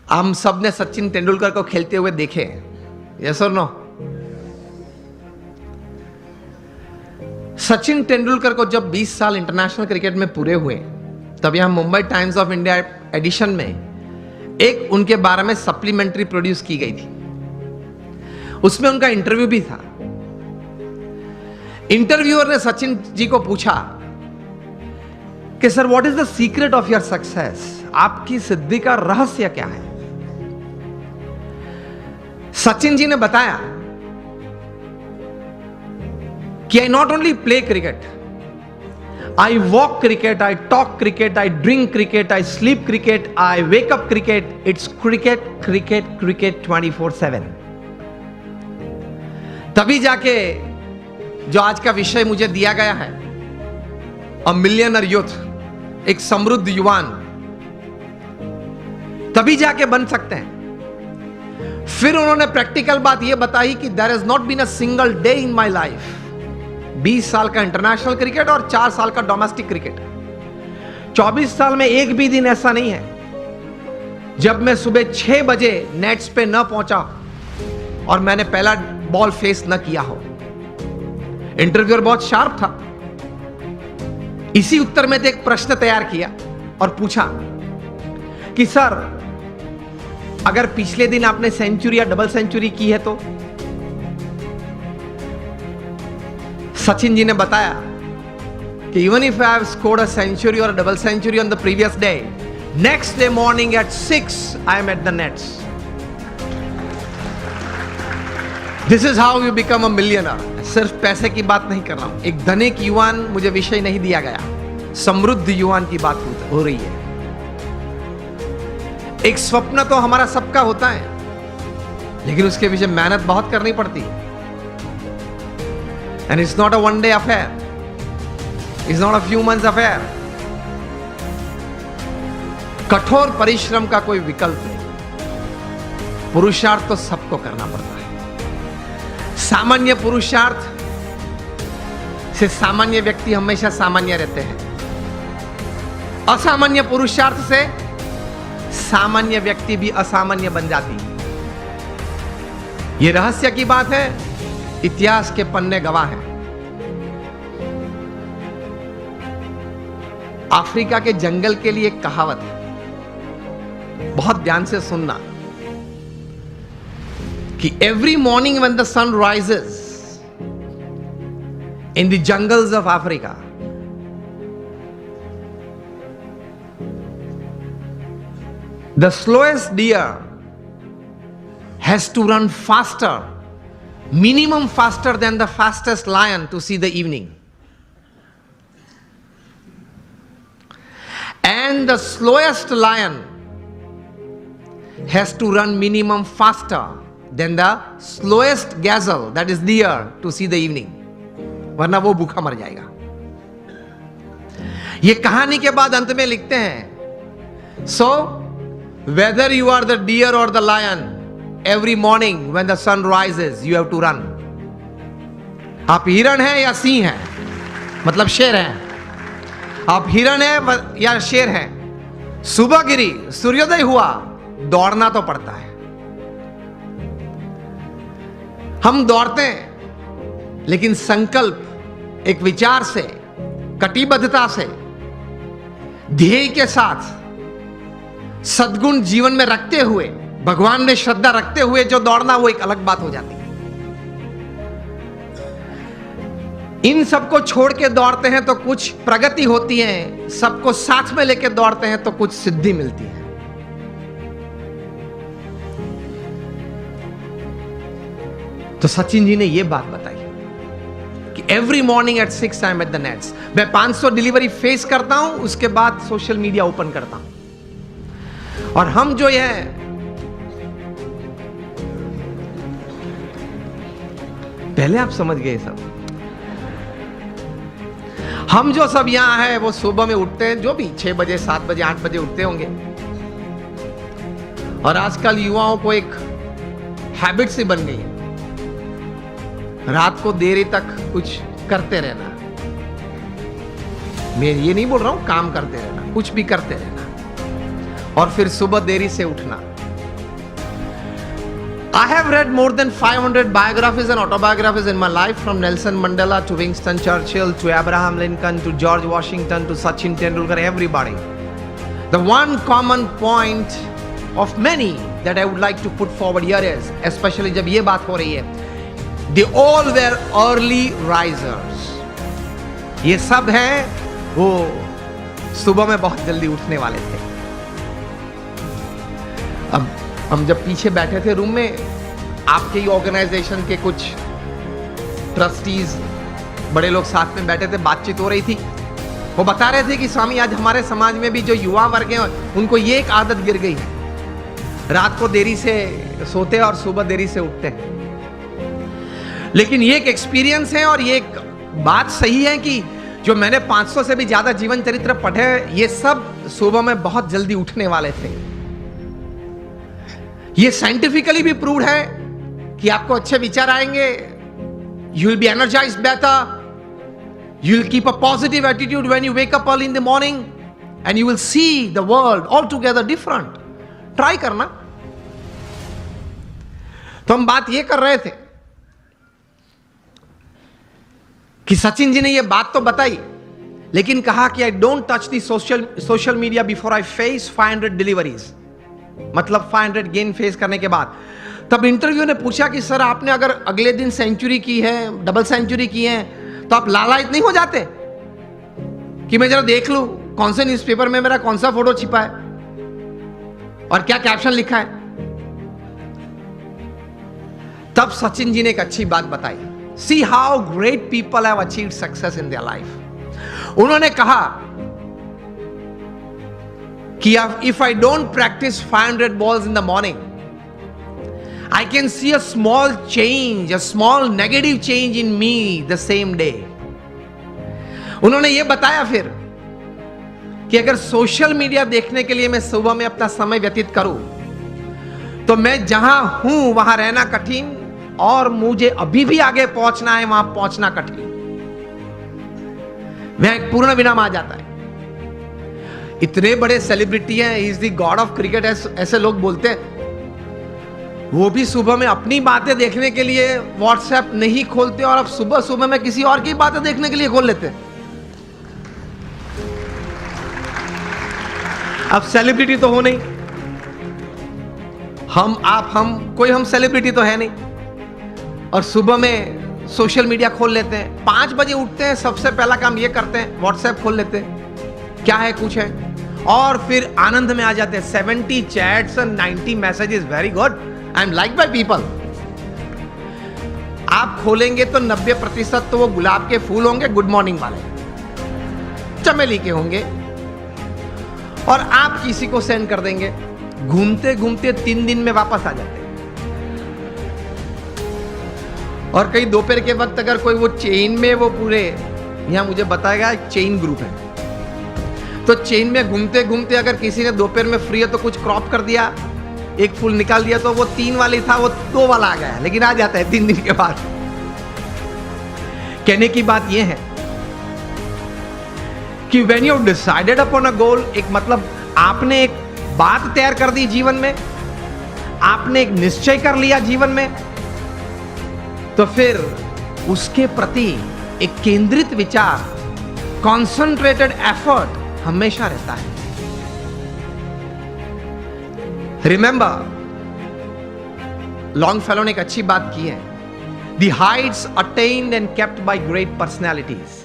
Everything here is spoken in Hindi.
हम सब ने सचिन तेंदुलकर को खेलते हुए देखे, यस और नो? सचिन तेंदुलकर को जब 20 साल इंटरनेशनल क्रिकेट में पूरे हुए, तब यहां Mumbai Times of India edition में एक उनके बारे में सप्लीमेंट्री प्रोड्यूस की गई थी। उसमें उनका इंटरव्यू भी था। इंटरव्यूअर ने सचिन जी को पूछा कि sir, what is the secret of your success? आपकी सिद्धि का रहस्य क्या है? सचिन जी ने बताया कि I not only play cricket, I walk cricket, I talk cricket, I drink cricket, I sleep cricket, I wake up cricket, it's cricket cricket cricket 24/7। तभी जाके जो आज का विषय मुझे दिया गया है, अ मिलियनर यूथ, एक समृद्ध युवान, तभी जाके बन सकते हैं। फिर उन्होंने प्रैक्टिकल बात यह बताई कि there is not been a single day in my life, 20 साल का इंटरनेशनल क्रिकेट और 4 साल का डोमेस्टिक क्रिकेट, 24 साल में एक भी दिन ऐसा नहीं है जब मैं सुबह 6 बजे नेट्स पे न पहुंचा और मैंने पहला बॉल फेस न किया हो। इंटरव्यूअर बहुत शार्प था। इसी उत्तर में एक प्रश्न तैयार किया और पूछा कि सर, अगर पिछले दिन आपने सेंचुरी या डबल सेंचुरी की है तो? सचिन जी ने बताया कि even if I have scored a century और double century on the previous day, next day morning at 6 I am at the nets. This is how you become a millionaire. सिर्फ पैसे की बात नहीं कर रहा हूं, एक धनिक युवान मुझे विषय नहीं दिया गया, समृद्ध युवान की बात हो रही है। एक स्वप्न तो हमारा सबका होता है, लेकिन उसके पीछे मेहनत बहुत करनी पड़ती है। And it's not a one day affair, it's not a few months affair. कठोर परिश्रम का कोई विकल्प नहीं। पुरुषार्थ तो सबको करना पड़ता है। सामान्य पुरुषार्थ से सामान्य व्यक्ति हमेशा सामान्य रहते हैं। असामान्य पुरुषार्थ से सामान्य व्यक्ति भी असामान्य बन जाती है। यह रहस्य की बात है, इतिहास के पन्ने गवाह हैं। अफ्रीका के जंगल के लिए एक कहावत है, बहुत ध्यान से सुनना, कि every morning when the sun rises in the jungles of Africa, the slowest deer has to run faster, minimum faster than the fastest lion to see the evening. And the slowest lion has to run minimum faster than the slowest gazelle, that is deer, to see the evening. वरना वो भूखा मर जाएगा। ये कहानी के बाद अंत में लिखते हैं, so whether you are the deer or the lion, every morning when the sun rises you have to run. आप हिरण हैं या सिंह हैं, मतलब शेर हैं, आप हिरण हैं या शेर हैं, सुबह गिरी, सूर्योदय हुआ, दौड़ना तो पड़ता है। हम दौड़ते हैं, लेकिन संकल्प, एक विचार से, कटिबद्धता से, ध्येय के साथ, सद्गुण जीवन में रखते हुए, भगवान में श्रद्धा रखते हुए जो दौड़ना, वो एक अलग बात हो जाती है। इन सबको छोड़ के दौड़ते हैं तो कुछ प्रगति होती है, सबको साथ में लेके दौड़ते हैं तो कुछ सिद्धि मिलती है। तो सचिन जी ने यह बात बताई कि every morning at 6 I am at the nets. मैं 500 डिलीवरी फेस करता हूं, उसके बाद सोशल मीडिया ओपन करता हूं। और हम जो है पहले आप समझ गए सब, हम जो सब यहां है वो सुबह में उठते हैं, जो भी 6 बजे 7 बजे 8 बजे उठते होंगे। और आजकल युवाओं को एक हैबिट सी बन गई है, रात को देरी तक कुछ करते रहना। मैं ये नहीं बोल रहा हूं काम करते रहना, कुछ भी करते रहना, और फिर सुबह देरी से उठना। I have read more than 500 biographies and autobiographies in my life, from Nelson Mandela to Winston Churchill to Abraham Lincoln to George Washington to Sachin Tendulkar, everybody. The one common point of many that I would like to put forward here is, especially जब ये बात हो रही है, they all were early risers. ये सब हैं वो सुबह में बहुत जल्दी उठने वाले थे. अब हम जब पीछे बैठे थे रूम में, आपके ही ऑर्गेनाइजेशन के कुछ ट्रस्टीज बड़े लोग साथ में बैठे थे, बातचीत हो रही थी. वो बता रहे थे कि स्वामी आज हमारे समाज में भी जो युवा वर्ग हैं उनको ये एक आदत गिर गई है, रात को देरी से सोते और सुबह देरी से उठते हैं. लेकिन ये एक एक्सपीरियंस है और ये एक बात सही है कि जो मैंने 500 से भी ज्यादा जीवन चरित्र पढ़े, ये सब सुबह में बहुत जल्दी उठने वाले थे. ये साइंटिफिकली भी प्रूव्ड है कि आपको अच्छे विचार आएंगे, you will be energised better, you will keep a positive attitude when you wake up early in the morning, and you will see the world altogether different. Try करना. तो हम बात ये कर रहे थे कि सचिन जी ने ये बात तो बताई, लेकिन कहा कि I don't touch the social media before I face 500 deliveries, मतलब 500 गेन फेस करने के बाद. तब इंटरव्यू ने पूछा कि सर आपने अगर अगले दिन सेंचुरी की है, डबल सेंचुरी की है, तो आप लालायित नहीं हो जाते कि मैं जरा देख लूं कौन से न्यूज़पेपर में मेरा कौन सा फोटो छिपा है और क्या कैप्शन लिखा है. तब सचिन जी ने एक अच्छी बात बताई. See how great people have achieved success in their life. उन्होंने कहा कि if I don't practice 500 balls in the morning, I can see a small change, a small negative change in me the same day. उन्होंने ये बताया फिर कि अगर सोशल मीडिया देखने के लिए मैं सुबह में अपना समय व्यतीत करूं, तो मैं जहां हूं वहां रहना कठिन और मुझे अभी भी आगे पहुंचना है, वहां पहुंचना कठिन. वह एक पूर्ण विराम आ जाता है. इतने बड़े सेलिब्रिटी हैं, he is the God of cricket ऐसे लोग बोलते हैं, वो भी सुबह में अपनी बातें देखने के लिए व्हाट्सएप नहीं खोलते और अब सुबह सुबह में किसी और की बातें देखने के लिए खोल लेते हैं. अब सेलिब्रिटी तो हो नहीं, हम कोई हम सेलिब्रिटी तो है नहीं, और सुबह में सोशल मीडिया खोल लेते हैं. 5 बजे उठते हैं, सबसे पहला काम ये करते हैं व्हाट्सएप खोल लेते हैं, क्या है कुछ है, और फिर आनंद में आ जाते हैं. 70 चैट्स और 90 messages, very good, I am like by people. आप खोलेंगे तो 90% तो वो गुलाब के फूल होंगे, गुड मॉर्निंग वाले, चमेली के होंगे, और आप किसी को सेंड कर देंगे. घूमते घूमते 3 दिन में वापस आ जाते हैं. और कई दोपहर के वक्त अगर कोई वो चेन में, वो पूरे यहां मुझे बताएगा एक चेन ग्रुप है, तो चेन में घूमते घूमते अगर किसी ने दोपहर में फ्री है तो कुछ क्रॉप कर दिया, एक फूल निकाल दिया, तो वो 3 वाली था वो 2 वाला आ गया, लेकिन आ जाता है 3 दिन के बाद. कहने की बात यह है कि when you decided upon a goal, एक मतलब आपने एक बात तैयार कर दी जीवन में, आपने एक निश्चय कर लिया जीवन में, तो फिर उसके प्रति एक केंद्रित विचार, कॉन्सेंट्रेटेड एफर्ट हमेशा रहता है. रिमेंबर, लॉन्गफेलो ने एक अच्छी बात की है, the Heights attend and kept bye great personalities.